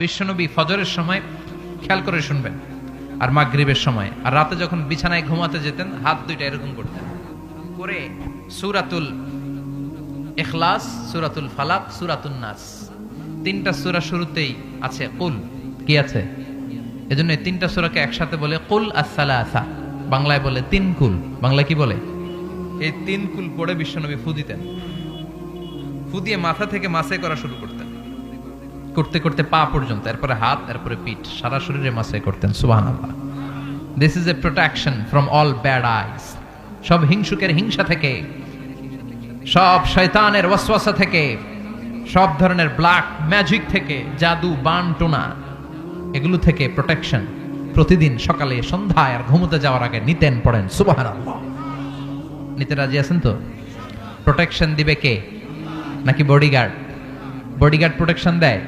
বিশ্বনবী ফজরের সময় খেয়াল করে শুনবেন, আর মাগরিবের সময়, আর রাতে যখন বিছানায় ঘুমাতে যেতেন হাত দুইটা এরকম করতেন করে সূরাতুল ইখলাস, সূরাতুল ফালাক, সূরাতুন নাস, তিনটা সূরা শুরুতেই আছে কুল। কি আছে? এজন্য এই তিনটা সূরাকে একসাথে বলে কুল আস-সালাসা, বাংলায় বলে তিন কুল। বাংলা কি বলে? এই তিন কুল পড়ে বিশ্বনবী ফু দিতেন। ফু দিয়ে মাথা থেকে মাসে করা শুরু করতেন, করতে করতে পা পর্যন্ত, এরপরে হাত, এরপরে পিঠ, সারা শরীরে মাসাই করতেন। সুবহানাল্লাহ। This is a protection from all bad আইস, সব হিংসুকের হিংসা থেকে, সব শয়তানের ওয়াসওয়াসা থেকে, সব ধরনের ব্ল্যাক ম্যাজিক থেকে, জাদু বান টোনা, এগুলো থেকে প্রোটেকশন প্রতিদিন সকালে সন্ধ্যায় আর ঘুমোতে যাওয়ার আগে নিতেন। পড়েন সুবহানাল্লাহ। নিতে রাজি আছেন তো? প্রোটেকশন দিবে কে? নাকি বডিগার্ড? বডিগার্ড প্রোটেকশন দেয়।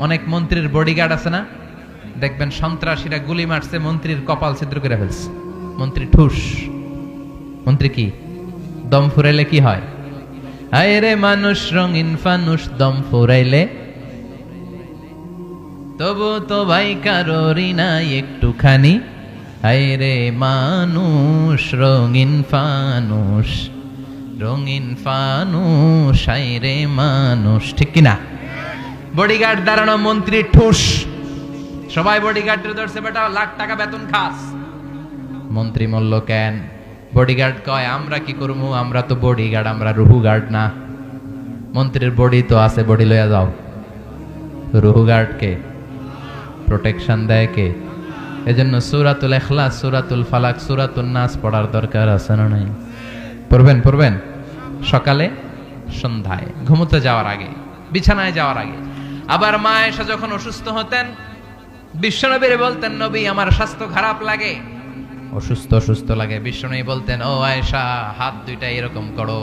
অনেক মন্ত্রীর বডিগার্ড আছে না, দেখবেন সন্ত্রাসীরা গুলি মারছে, মন্ত্রীর কপাল ছিদ্র করে ফেলছে, মন্ত্রী ঠুস। মন্ত্রী কি দম ফুরাইলে কি হয়? হায় রে মানুষ রঙিন ফানুষ, দম ফুরাইলে তবু তো ভাই কারোরই নাই একটুখানি। হায় রে মানুষ রঙিন ফানুষ, রঙিন ফানুষ, হায় রে মানুষ। ঠিক কিনা? বডিগার্ড দাঁড়ানো, মন্ত্রী ঠুস, সবাই বডিগার্ডের ধরছে, বেটা লাখ টাকা বেতন খাস। মন্ত্রী মল্ল কেন? বডিগার্ড কয় আমরা কি করবো, আমরা তো বডিগার্ড, আমরা রুহু গার্ড না। মন্ত্রীর বডি তো আছে, বডি লইয়া যাও। রুহু গার্ড কে? প্রোটেকশন দেয় কে? এজন্য সূরাতুল ইখলাস, সূরাতুল ফালাক, সূরাতুন নাস পড়ার দরকার আছে না নাই? পড়বেন, পড়বেন সকালে, সন্ধ্যায়, ঘুমোতে যাওয়ার আগে, বিছানায় যাওয়ার আগে। আবার মা আয়েশা যখন অসুস্থ হতেন, বিশ্বনবীরে বলতেন, নবী আমার স্বাস্থ্য খারাপ লাগে, অসুস্থ অসুস্থ লাগে। বিশ্বনবী বলতেন, ও আয়েশা হাত দুইটা এরকম করো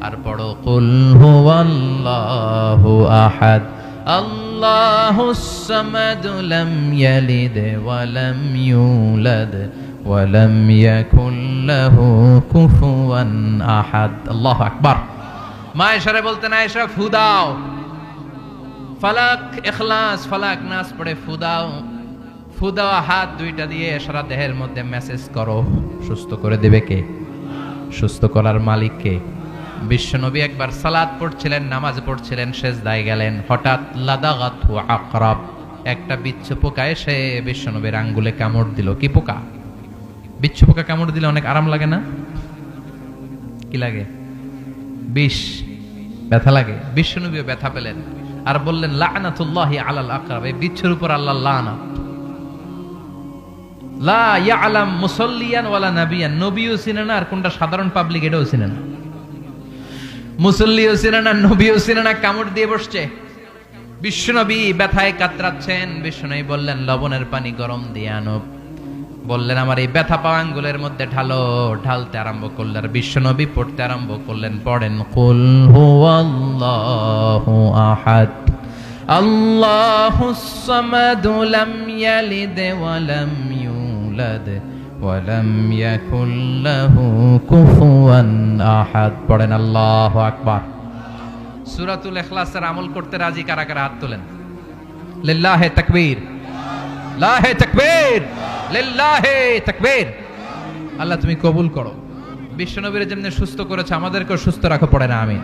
আর পড়ো কুল হুয়াল্লাহু আহাদ আল্লাহুস সামাদ লাম ইয়ালিদ ওয়া লাম ইউলাদ ওয়া লাম ইয়াকুল লাহু কুফুয়ান আহাদ। আল্লাহু আকবার। মা আয়েশারে বলতেন, আয়েশা ফু দাও, ফালাক ইখলাস, ফালাক নাস পড়ে ফু দাও। ফু দেওয়া হাত দুইটা দিয়ে সারা দেহের মধ্যে মেসেজ করো। সুস্থ করে দেবে কে? সুস্থ করার মালিক কে? বিশ্বনবী একবার সালাত পড়ছিলেন, নামাজ পড়ছিলেন, সেজদায় গেলেন, হঠাৎ লাদাগাতহু আকরাব, একটা বিচ্ছু পোকা এসে বিশ্বনবীর আঙ্গুলে কামড় দিল। কি পোকা? বিচ্ছু পোকা কামড় দিলে অনেক আরাম লাগে না? কি লাগে? বিষ, ব্যথা লাগে। বিশ্বনবীও ব্যথা পেলেন আর বললেন, লা'নাতুল্লাহি আলাল আকরাব, এই বিচ্ছুর উপর আল্লাহর লানত। লা ইয়ালাম মুসাল্লিয়ান ওয়ালা নাবিয়ান, নবীও চিনে না আর কোনটা সাধারণ পাবলিক এটাও চিনে না, মুসল্লিও চিনে না, নবীও চিনে না, কামড় দিয়ে বসছে। বিশ্বনবী ব্যথায় কাতরাচ্ছেন। বিশ্বনবী বললেন, লবণের পানি গরম দিয়ে আনো। বললেন, আমার এই ব্যথা পাওয়া আঙ্গুলের মধ্যে ঢালো। ঢালতে আরম্ভ করলেন, আর বিশ্বনবী পড়তে আরম্ভ করলেন। পড়েন কুল হুয়াল্লাহু আহাদ আল্লাহুস সামাদ লাম ইয়ালিদ ওয়া লাম ইউলাদ ওয়া লাম ইয়াকুল লাহু কুফুয়ান আহাদ। পড়েন আল্লাহু আকবার। সূরাতুল ইখলাসের আমল করতে রাজি কারা কারা? হাত তোলেন। লিল্লাহি তাকবীর, লাহে তাকবীর, লিল্লাহি তাকবীর। আল্লাহ তুমি কবুল করো। বিশ্বনবীর যেমনি সুস্থ করেছে আমাদেরকেও সুস্থ রাখো। পড়ে না আমিন।